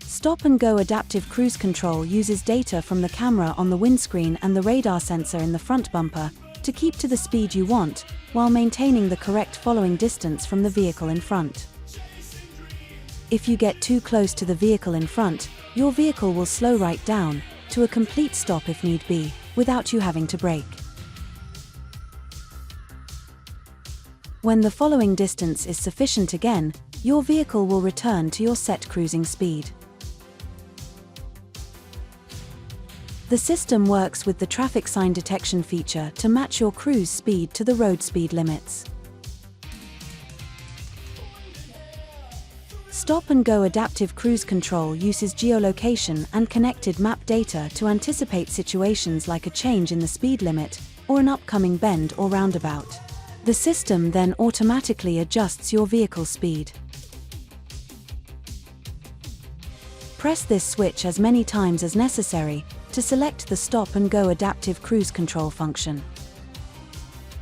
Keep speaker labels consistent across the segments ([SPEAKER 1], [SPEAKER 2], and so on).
[SPEAKER 1] Stop and Go Adaptive Cruise Control uses data from the camera on the windscreen and the radar sensor in the front bumper to keep to the speed you want, while maintaining the correct following distance from the vehicle in front. If you get too close to the vehicle in front, your vehicle will slow right down to a complete stop if need be, without you having to brake. When the following distance is sufficient again, your vehicle will return to your set cruising speed. The system works with the traffic sign detection feature to match your cruise speed to the road speed limits. Stop and Go Adaptive Cruise Control uses geolocation and connected map data to anticipate situations like a change in the speed limit or an upcoming bend or roundabout. The system then automatically adjusts your vehicle speed. Press this switch as many times as necessary to select the Stop and Go Adaptive Cruise Control function.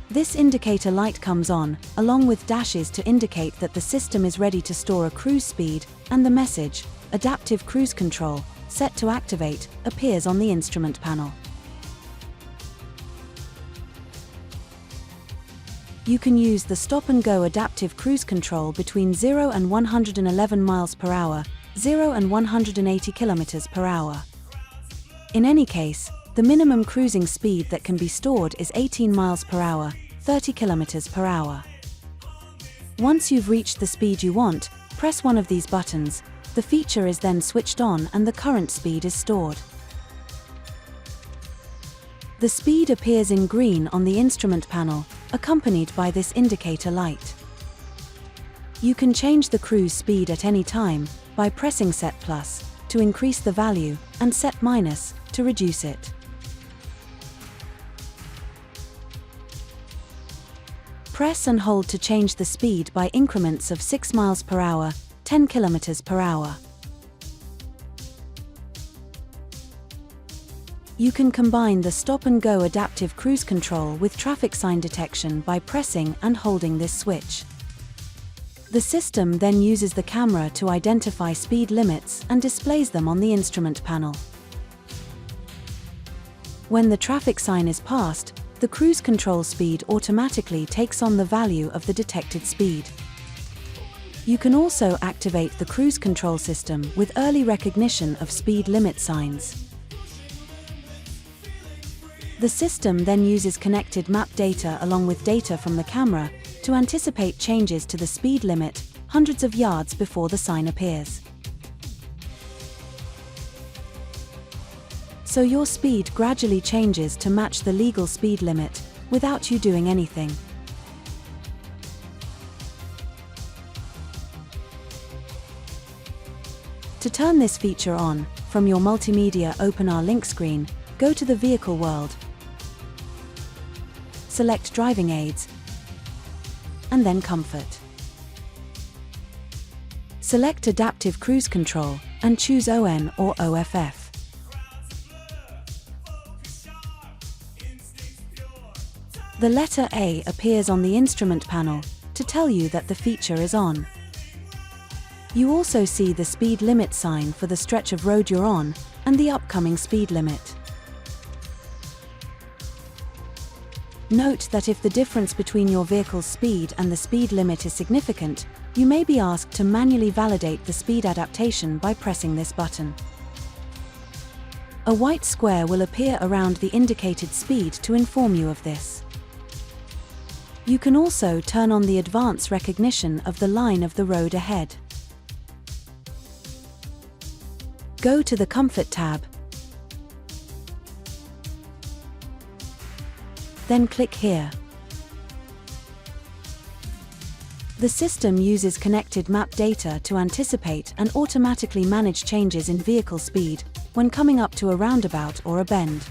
[SPEAKER 1] This indicator light comes on, along with dashes to indicate that the system is ready to store a cruise speed, and the message, Adaptive Cruise Control, set to activate, appears on the instrument panel. You can use the Stop and Go Adaptive Cruise Control between 0 and 111 miles per hour, 0 and 180 kilometers per hour. In any case, the minimum cruising speed that can be stored is 18 miles per hour, 30 kilometers per hour. Once you've reached the speed you want, press one of these buttons. The feature is then switched on and the current speed is stored. The speed appears in green on the instrument panel, accompanied by this indicator light. You can change the cruise speed at any time by pressing Set Plus to increase the value and Set Minus to reduce it. Press and hold to change the speed by increments of 6 miles per hour, 10 kilometers per hour. You can combine the Stop and Go Adaptive Cruise Control with traffic sign detection by pressing and holding this switch. The system then uses the camera to identify speed limits and displays them on the instrument panel. When the traffic sign is passed, the cruise control speed automatically takes on the value of the detected speed. You can also activate the cruise control system with early recognition of speed limit signs. The system then uses connected map data along with data from the camera to anticipate changes to the speed limit hundreds of yards before the sign appears. So your speed gradually changes to match the legal speed limit without you doing anything. To turn this feature on, from your multimedia Open our link screen, go to the Vehicle World, select Driving Aids, and then Comfort. Select Adaptive Cruise Control, and choose ON or OFF. The letter A appears on the instrument panel to tell you that the feature is on. You also see the speed limit sign for the stretch of road you're on, and the upcoming speed limit. Note that if the difference between your vehicle's speed and the speed limit is significant, you may be asked to manually validate the speed adaptation by pressing this button. A white square will appear around the indicated speed to inform you of this. You can also turn on the advanced recognition of the line of the road ahead. Go to the Comfort tab, then click here. The system uses connected map data to anticipate and automatically manage changes in vehicle speed when coming up to a roundabout or a bend.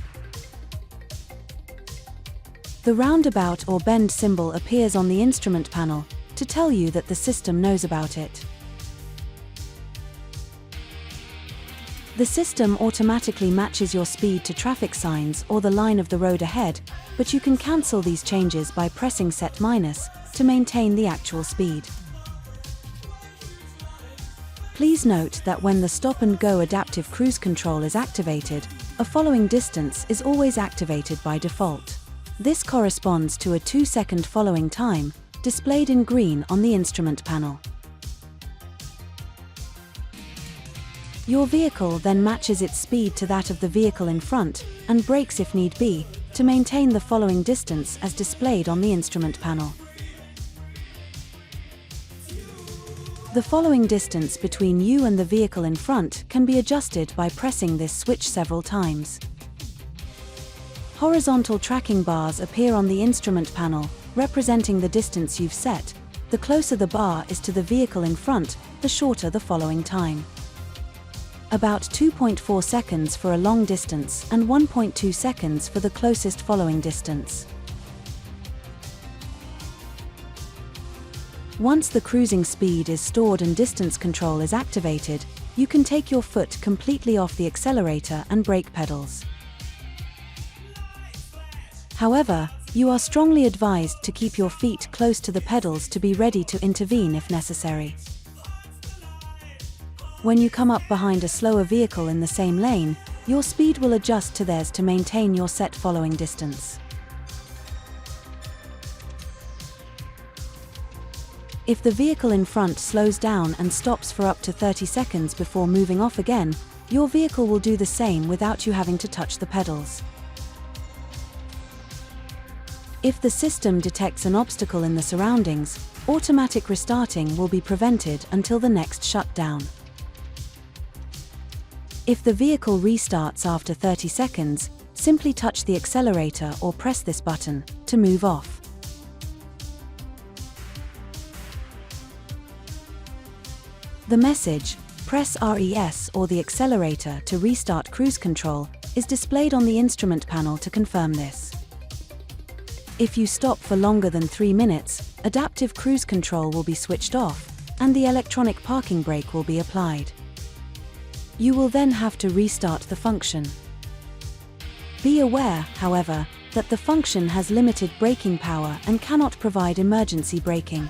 [SPEAKER 1] The roundabout or bend symbol appears on the instrument panel to tell you that the system knows about it. The system automatically matches your speed to traffic signs or the line of the road ahead, but you can cancel these changes by pressing Set Minus to maintain the actual speed. Please note that when the stop-and-go adaptive cruise control is activated, a following distance is always activated by default. This corresponds to a 2-second following time, displayed in green on the instrument panel. Your vehicle then matches its speed to that of the vehicle in front, and brakes if need be, to maintain the following distance as displayed on the instrument panel. The following distance between you and the vehicle in front can be adjusted by pressing this switch several times. Horizontal tracking bars appear on the instrument panel, representing the distance you've set. The closer the bar is to the vehicle in front, the shorter the following time. About 2.4 seconds for a long distance and 1.2 seconds for the closest following distance. Once the cruising speed is stored and distance control is activated, you can take your foot completely off the accelerator and brake pedals. However, you are strongly advised to keep your feet close to the pedals to be ready to intervene if necessary. When you come up behind a slower vehicle in the same lane, your speed will adjust to theirs to maintain your set following distance. If the vehicle in front slows down and stops for up to 30 seconds before moving off again, your vehicle will do the same without you having to touch the pedals. If the system detects an obstacle in the surroundings, automatic restarting will be prevented until the next shutdown. If the vehicle restarts after 30 seconds, simply touch the accelerator or press this button to move off. The message, "Press RES or the accelerator to restart cruise control," is displayed on the instrument panel to confirm this. If you stop for longer than 3 minutes, adaptive cruise control will be switched off, and the electronic parking brake will be applied. You will then have to restart the function. Be aware, however, that the function has limited braking power and cannot provide emergency braking.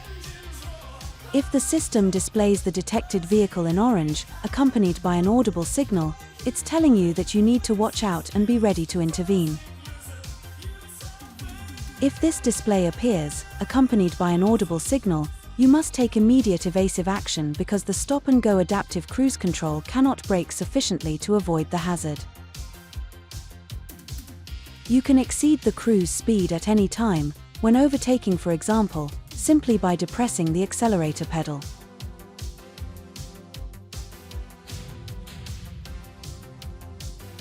[SPEAKER 1] If the system displays the detected vehicle in orange, accompanied by an audible signal, it's telling you that you need to watch out and be ready to intervene. If this display appears, accompanied by an audible signal, you must take immediate evasive action because the stop-and-go adaptive cruise control cannot brake sufficiently to avoid the hazard. You can exceed the cruise speed at any time, when overtaking for example, simply by depressing the accelerator pedal.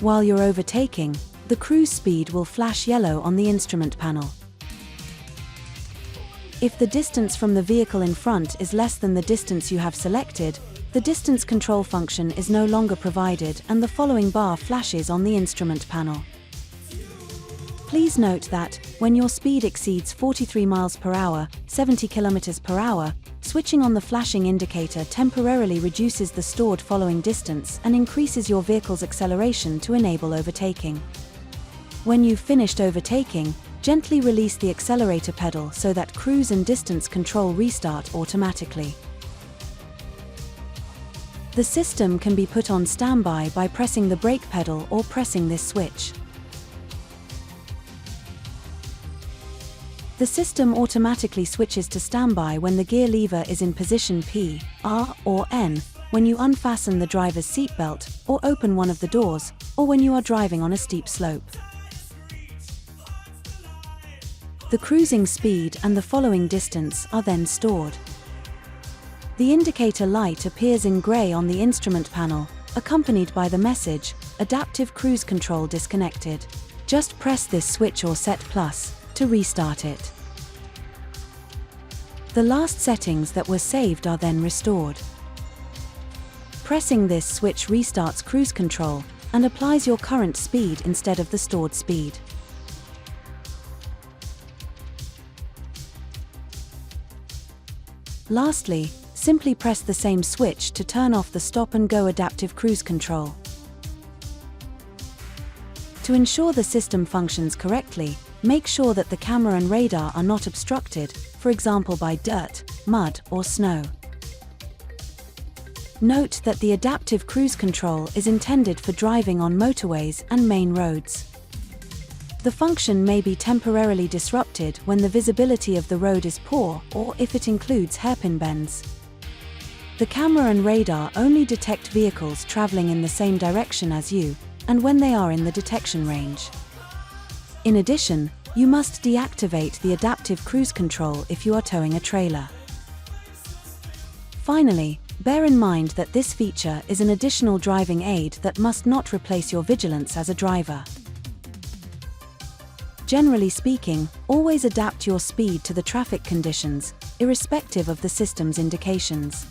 [SPEAKER 1] While you're overtaking, the cruise speed will flash yellow on the instrument panel. If the distance from the vehicle in front is less than the distance you have selected, the distance control function is no longer provided and the following bar flashes on the instrument panel. Please note that, when your speed exceeds 43 miles per hour, 70 kilometers per hour, switching on the flashing indicator temporarily reduces the stored following distance and increases your vehicle's acceleration to enable overtaking. When you've finished overtaking, gently release the accelerator pedal so that cruise and distance control restart automatically. The system can be put on standby by pressing the brake pedal or pressing this switch. The system automatically switches to standby when the gear lever is in position P, R, or N, when you unfasten the driver's seatbelt, or open one of the doors, or when you are driving on a steep slope. The cruising speed and the following distance are then stored. The indicator light appears in grey on the instrument panel, accompanied by the message, "Adaptive Cruise Control Disconnected." Just press this switch or set plus to restart it. The last settings that were saved are then restored. Pressing this switch restarts cruise control and applies your current speed instead of the stored speed. Lastly, simply press the same switch to turn off the stop-and-go adaptive cruise control. To ensure the system functions correctly, make sure that the camera and radar are not obstructed, for example by dirt, mud, or snow. Note that the adaptive cruise control is intended for driving on motorways and main roads. The function may be temporarily disrupted when the visibility of the road is poor or if it includes hairpin bends. The camera and radar only detect vehicles traveling in the same direction as you, and when they are in the detection range. In addition, you must deactivate the adaptive cruise control if you are towing a trailer. Finally, bear in mind that this feature is an additional driving aid that must not replace your vigilance as a driver. Generally speaking, always adapt your speed to the traffic conditions, irrespective of the system's indications.